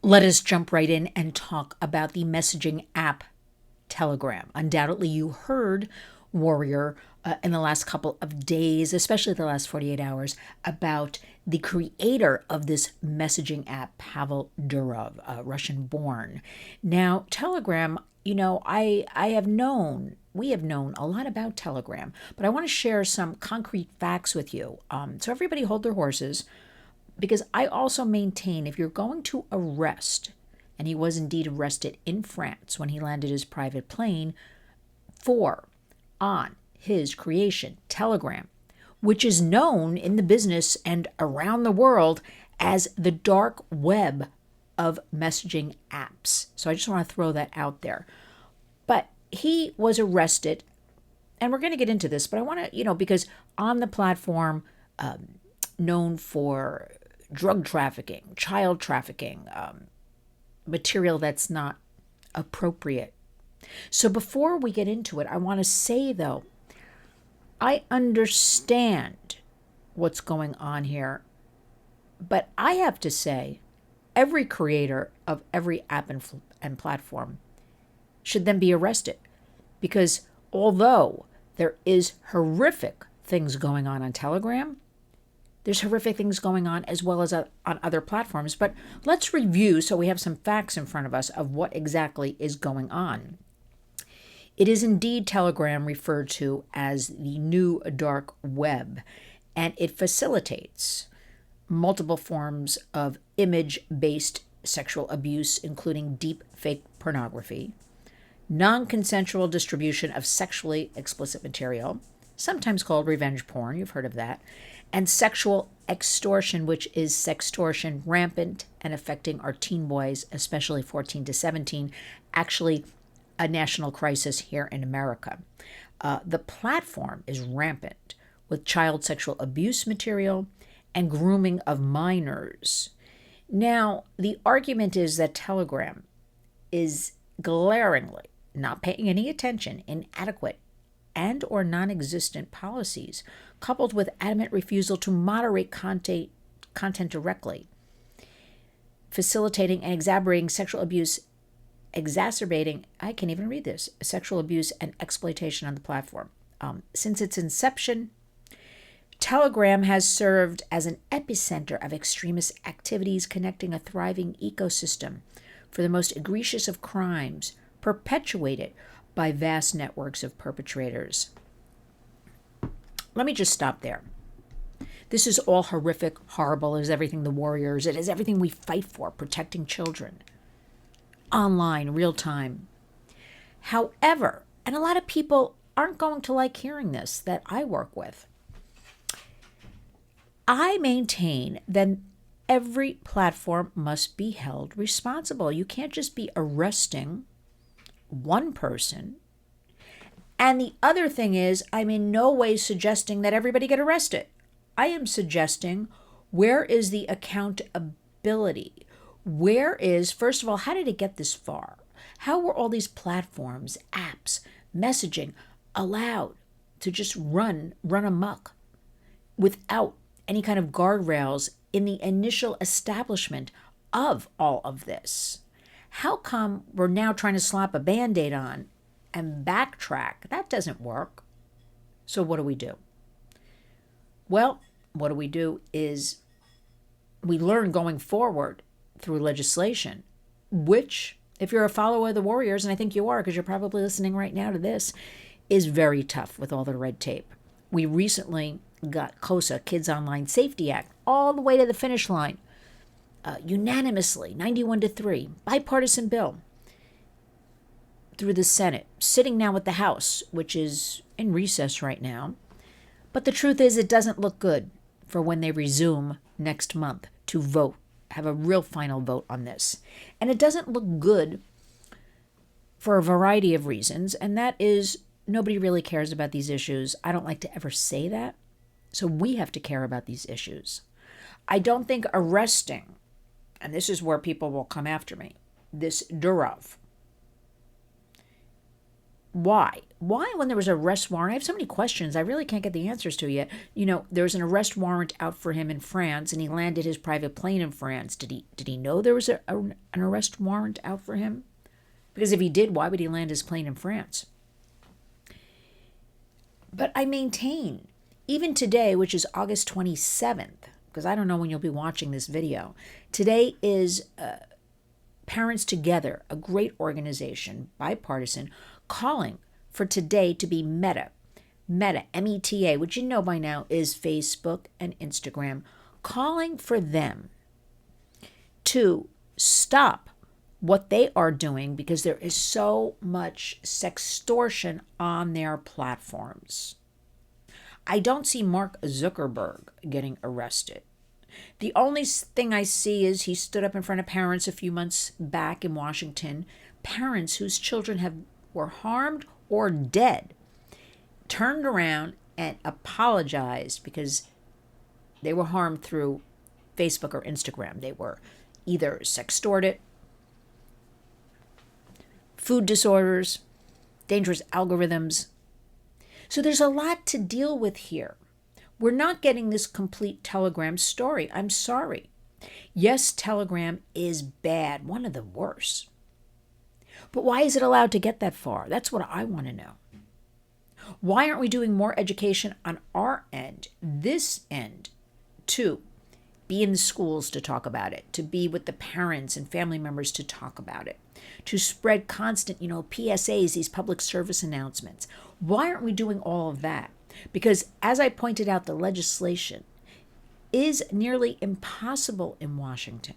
Let us jump right in and talk about the messaging app Telegram. Undoubtedly, you heard, Warrior, in the last couple of days, especially the last 48 hours, about the creator of this messaging app, Pavel Durov, Russian born. Now, Telegram, we have known a lot about Telegram, but I want to share some concrete facts with you. So everybody hold their horses, because I also maintain if you're going to arrest, and he was indeed arrested in France when he landed his private plane on his creation, Telegram, which is known in the business and around the world as the dark web of messaging apps. So I just want to throw that out there. But he was arrested, and we're going to get into this, but I want to, because on the platform known for drug trafficking, child trafficking, material that's not appropriate. So before we get into it, I want to say, though, I understand what's going on here, but I have to say, every creator of every app and platform should then be arrested, because although there is horrific things going on Telegram, there's horrific things going on as well as on other platforms. But let's review so we have some facts in front of us of what exactly is going on. It is indeed Telegram referred to as the new dark web, and it facilitates multiple forms of image-based sexual abuse, including deep fake pornography, non-consensual distribution of sexually explicit material, sometimes called revenge porn, you've heard of that, and sexual extortion, which is sextortion, rampant and affecting our teen boys, especially 14 to 17, actually a national crisis here in America. The platform is rampant with child sexual abuse material and grooming of minors. Now, the argument is that Telegram is glaringly not paying any attention, inadequate and or non-existent policies, coupled with adamant refusal to moderate content directly, facilitating and exacerbating sexual abuse, I can't even read this, sexual abuse and exploitation on the platform. Since its inception, Telegram has served as an epicenter of extremist activities, connecting a thriving ecosystem for the most egregious of crimes, perpetuated by vast networks of perpetrators. Let me just stop there. This is all horrific, horrible. It is everything the Warriors, it is everything we fight for, protecting children, online, real time. However, and a lot of people aren't going to like hearing this that I work with, I maintain that every platform must be held responsible. You can't just be arresting one person. And the other thing is, I'm in no way suggesting that everybody get arrested. I am suggesting, where is the accountability? Where is, first of all, how did it get this far? How were all these platforms, apps, messaging allowed to just run amok without any kind of guardrails in the initial establishment of all of this? How come we're now trying to slap a Band-Aid on and backtrack? That doesn't work. So what do? Well, what we do is we learn going forward through legislation, which, if you're a follower of the Warriors, and I think you are because you're probably listening right now to this, is very tough with all the red tape. We recently got KOSA, Kids Online Safety Act, all the way to the finish line, unanimously, 91-3, bipartisan bill through the Senate, sitting now with the House, which is in recess right now. But the truth is, it doesn't look good for when they resume next month to vote, have a real final vote on this. And it doesn't look good for a variety of reasons, and that is nobody really cares about these issues. I don't like to ever say that. So we have to care about these issues. I don't think arresting, and this is where people will come after me, this Durov Why? Why, when there was an arrest warrant? I have so many questions I really can't get the answers to yet. There was an arrest warrant out for him in France, and he landed his private plane in France. Did he know there was an arrest warrant out for him? Because if he did, why would he land his plane in France? But I maintain, even today, which is August 27th, because I don't know when you'll be watching this video, today is Parents Together, a great organization, bipartisan, calling for today to be Meta, M-E-T-A, which you know by now is Facebook and Instagram, calling for them to stop what they are doing because there is so much sextortion on their platforms. I don't see Mark Zuckerberg getting arrested. The only thing I see is he stood up in front of parents a few months back in Washington, parents whose children were harmed or dead, turned around and apologized because they were harmed through Facebook or Instagram. They were either sextorted, food disorders, dangerous algorithms. So there's a lot to deal with here. We're not getting this complete Telegram story. I'm sorry. Yes, Telegram is bad, one of the worst. But why is it allowed to get that far? That's what I want to know. Why aren't we doing more education on our end, this end, to be in the schools to talk about it, to be with the parents and family members to talk about it, to spread constant, PSAs, these public service announcements? Why aren't we doing all of that? Because as I pointed out, the legislation is nearly impossible in Washington.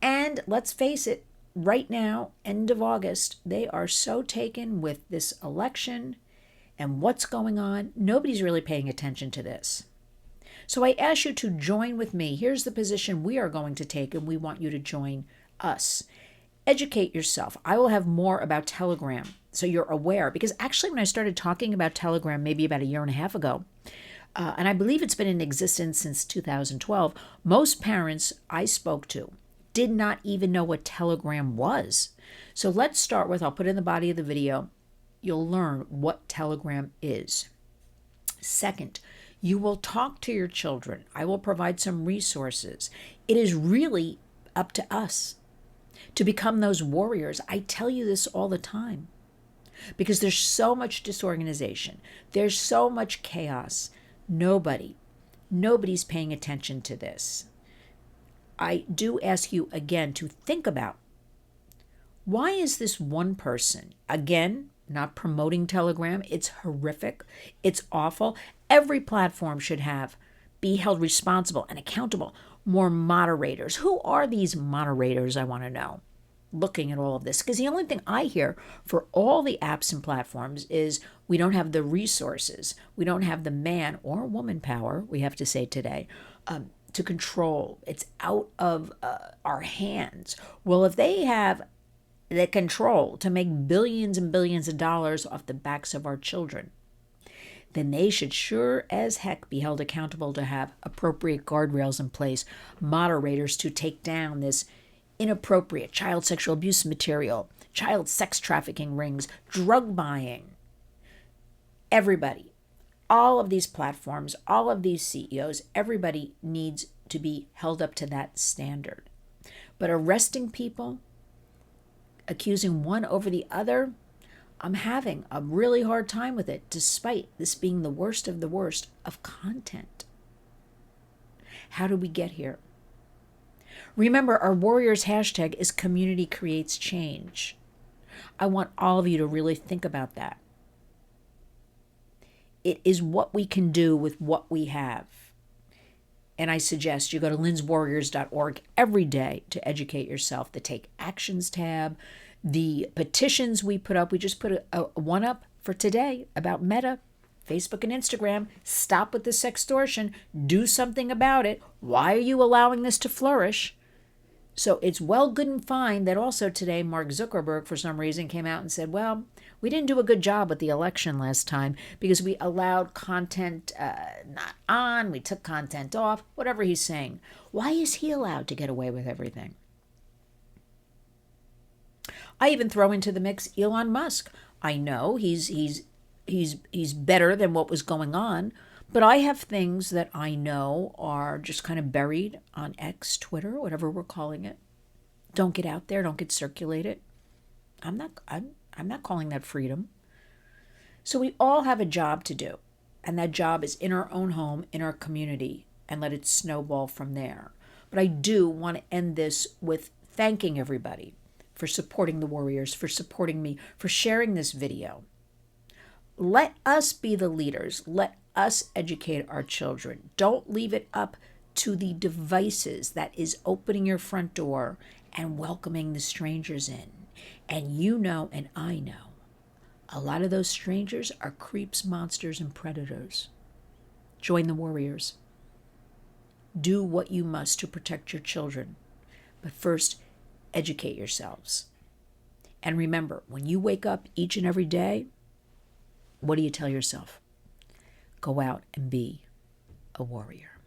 And let's face it, right now, end of August, they are so taken with this election and what's going on. Nobody's really paying attention to this. So I ask you to join with me. Here's the position we are going to take, and we want you to join us. Educate yourself. I will have more about Telegram so you're aware, because actually when I started talking about Telegram maybe about a year and a half ago, and I believe it's been in existence since 2012, most parents I spoke to did not even know what Telegram was. So let's start with, I'll put in the body of the video, you'll learn what Telegram is. Second, you will talk to your children. I will provide some resources. It is really up to us to become those warriors. I tell you this all the time because there's so much disorganization. There's so much chaos. Nobody's paying attention to this. I do ask you again to think about, why is this one person, again, not promoting Telegram? It's horrific. It's awful. Every platform should be held responsible and accountable. More moderators. Who are these moderators, I want to know, looking at all of this? Because the only thing I hear for all the apps and platforms is we don't have the resources. We don't have the man or woman power, we have to say today, to control. It's out of our hands. Well, if they have the control to make billions and billions of dollars off the backs of our children, then they should sure as heck be held accountable to have appropriate guardrails in place, moderators to take down this inappropriate child sexual abuse material, child sex trafficking rings, drug buying. Everybody, all of these platforms, all of these CEOs, everybody needs to be held up to that standard. But arresting people, accusing one over the other, I'm having a really hard time with it, despite this being the worst of the worst of content. How did we get here? Remember, our Warriors hashtag is Community Creates Change. I want all of you to really think about that. It is what we can do with what we have. And I suggest you go to linswarriors.org every day to educate yourself. The Take Actions tab, the petitions we put up. We just put a one up for today about Meta, Facebook and Instagram. Stop with the sextortion. Do something about it. Why are you allowing this to flourish? So it's well, good, and fine that also today Mark Zuckerberg, for some reason, came out and said, well, we didn't do a good job with the election last time because we allowed content not on, we took content off, whatever he's saying. Why is he allowed to get away with everything? I even throw into the mix Elon Musk. I know he's better than what was going on, but I have things that I know are just kind of buried on X, Twitter, whatever we're calling it. Don't get out there, don't get circulated. I'm not calling that freedom. So we all have a job to do, and that job is in our own home, in our community, and let it snowball from there. But I do want to end this with thanking everybody for supporting the warriors, for supporting me, for sharing this video. Let us be the leaders. Let us educate our children. Don't leave it up to the devices that is opening your front door and welcoming the strangers in. And you know, and I know, a lot of those strangers are creeps, monsters, and predators. Join the warriors. Do what you must to protect your children. But first, educate yourselves. And remember, when you wake up each and every day, what do you tell yourself? Go out and be a warrior.